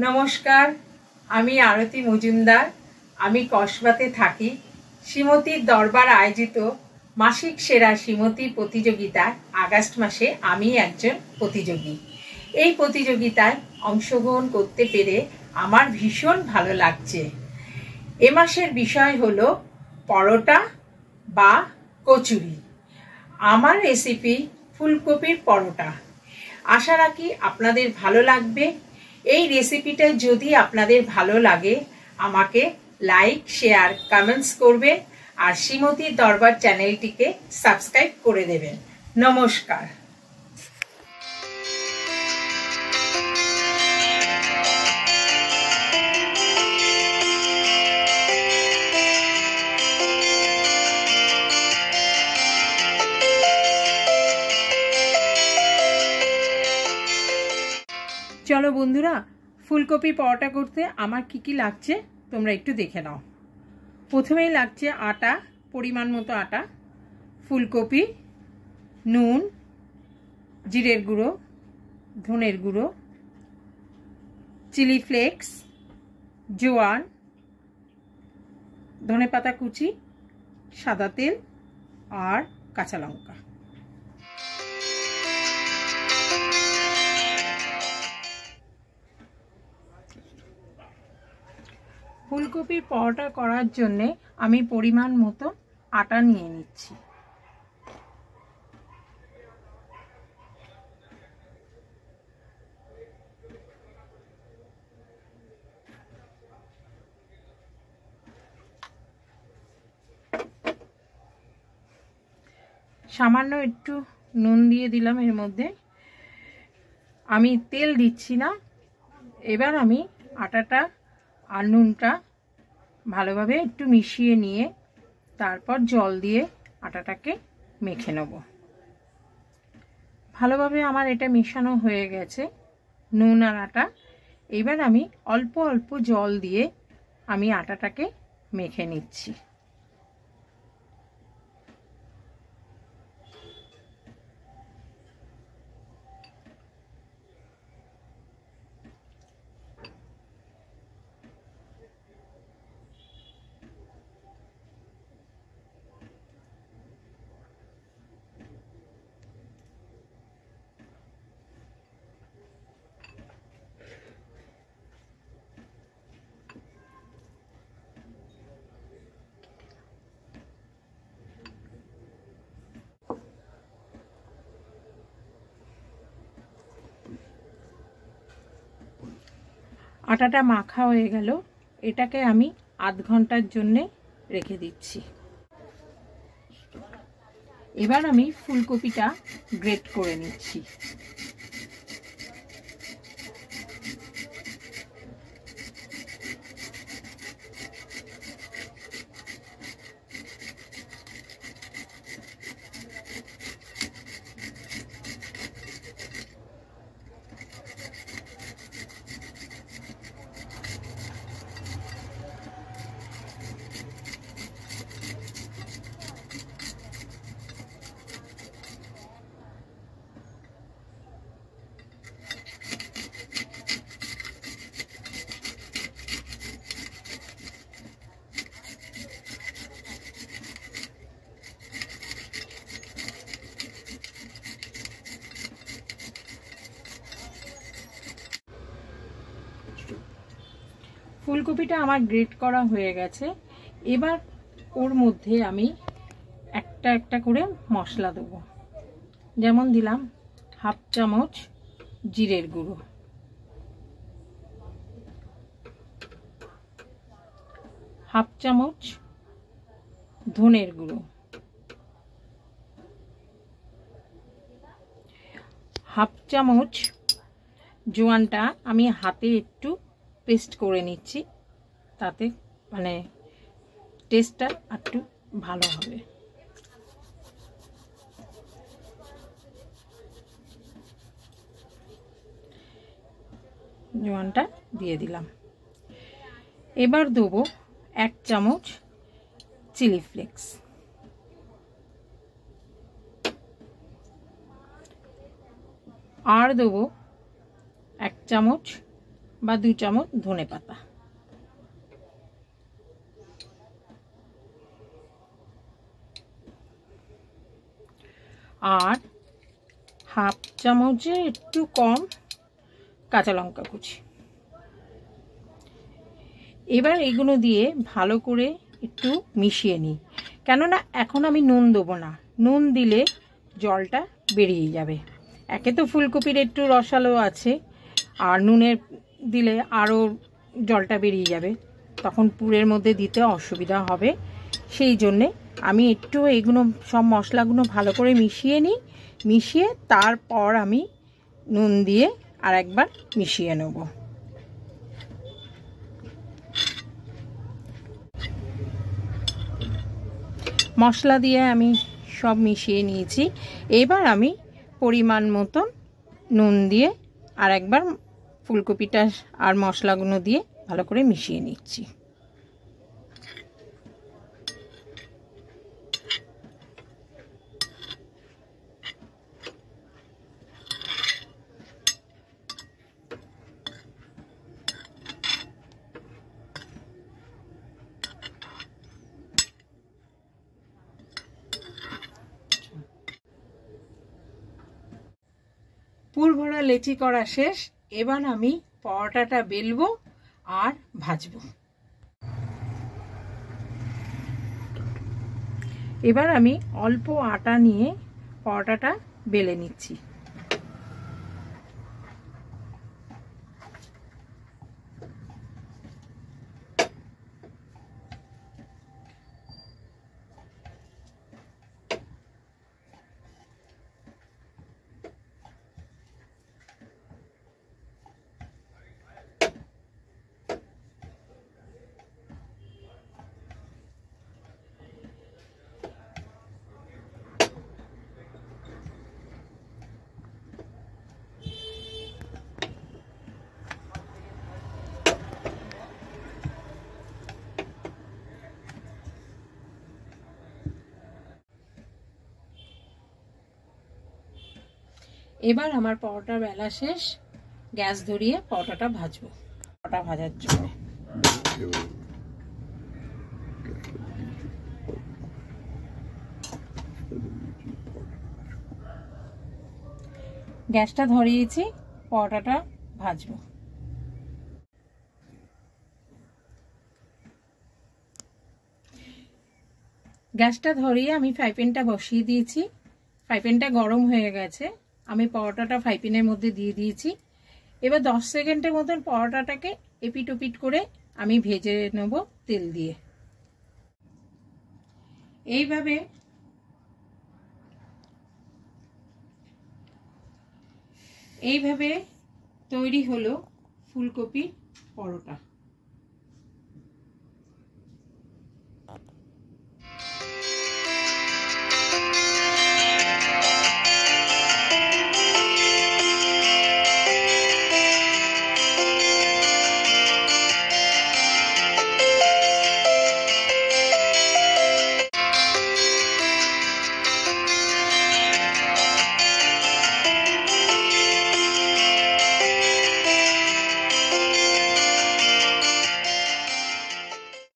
নমস্কার, আমি আরতি মজুমদার। আমি কসবাতে থাকি। শ্রীমতীর দরবার আয়োজিত মাসিক সেরা শ্রীমতী প্রতিযোগিতায় আগস্ট মাসে আমি একজন প্রতিযোগী। এই প্রতিযোগিতায় অংশগ্রহণ করতে পেরে আমার ভীষণ ভালো লাগছে। এ মাসের বিষয় হলো পরোটা বা কচুরি। আমার রেসিপি ফুলকপির পরোটা। আশা রাখি আপনাদের ভালো লাগবে। এই রেসিপিটা যদি আপনাদের ভালো লাগে আমাকে লাইক, শেয়ার, কমেন্টস করবেন আর শ্রীমতীর দরবার চ্যানেলটিকে সাবস্ক্রাইব করে দেবেন। নমস্কার। চলো বন্ধুরা, ফুলকপি পরোটা করতে আমার কি লাগছে তোমরা একটু দেখে নাও। প্রথমেই লাগছে আটা, পরিমাণ মতো আটা, ফুলকপি, নুন, জিরের গুঁড়ো, ধনের গুঁড়ো, চিলি ফ্লেক্স, জোয়ান, ধনেপাতা কুচি, সাদা তেল আর কাঁচা লঙ্কা। ফুলকপির পরোটা করার জন্যে আমি পরিমাণ মতো আটা নিয়ে নিচ্ছি। সামান্য একটু নুন দিয়ে দিলাম এর মধ্যে। আমি তেল দিচ্ছি না। এবার আমি আটাটা আর নুনটা ভালোভাবে একটু মিশিয়ে নিয়ে তারপর জল দিয়ে আটাটাকে মেখে নেব। ভালোভাবে আমার এটা মেশানো হয়ে গেছে, নুন আর আটা। এবার আমি অল্প অল্প জল দিয়ে আমি আটাটাকে মেখে নিচ্ছি। আটাটা মাখা হয়ে গেল। এটাকে আমি আধ ঘন্টার জন্যে রেখে দিচ্ছি। এবার আমি ফুলকপিটা গ্রেট করে নিচ্ছি। ফুলকপিটা আমার গ্রেট করা হয়ে গেছে। এবার ওর মধ্যে আমি একটা একটা করে মশলা দেবো। যেমন দিলাম হাফ চামচ জিরের গুঁড়ো, হাফ চামচ ধনের গুঁড়ো, হাফ চামচ জোয়ানটা আমি হাতে একটু পেস্ট করে নিচ্ছি, তাতে মানে টেস্টটা একটু ভালো হবে। জোয়ানটা দিয়ে দিলাম। এবার দেবো 1 চামচ চিলি ফ্লেক্স, আর দেবো 1 চামচ বা 2 চামচ ধনেপাতা। আর হাফ চামচে একটু কম কাঁচা লঙ্কা কুচি। এবার এগুলো দিয়ে ভালো করে একটু মিশিয়ে নিই, কেননা এখন আমি নুন দেবো না, নুন দিলে জলটা বেরিয়ে যাবে। একে তো ফুলকপির একটু রসালো আছে, আর নুনের দিলে আরও জলটা বেরিয়ে যাবে, তখন পুরের মধ্যে দিতে অসুবিধা হবে। সেই জন্যে আমি একটু এগুলো সব মশলাগুলো ভালো করে মিশিয়ে নিই, মিশিয়ে তারপর আমি নুন দিয়ে আর একবার মিশিয়ে নেব। মশলা দিয়ে আমি সব মিশিয়ে নিয়েছি। এবার আমি পরিমাণ মতন নুন দিয়ে আর একবার ফুলকপিটা আর মশলাগুলো দিয়ে ভালো করে মিশিয়ে নিচ্ছি। পুর ভরা লেচি করা শেষ। এবার আমি পরোটাটা বেলবো আর ভাজবো। এবার আমি অল্প আটা নিয়ে পরোটাটা বেলে নিচ্ছি। এবার আমার পরোটা বেলা শেষ, গ্যাস ধরিয়ে পরোটাটা ভাজবো। পরোটা ভাজার জন্য গ্যাসটা ধরিয়েছি, পরোটাটা ভাজবো। গ্যাসটা ধরিয়ে আমি ফ্রাই প্যানটা বসিয়ে দিয়েছি। ফ্রাই প্যানটা গরম হয়ে গেছে, আমি পরোটাটা ফ্রাই প্যানের মধ্যে দিয়ে দিয়েছি। এবার 10 সেকেন্ডের মতন পরোটাটাকে এপিট ওপিট করে আমি ভেজে নেব তেল দিয়ে। এইভাবে তৈরি হলো ফুলকপি পরোটা।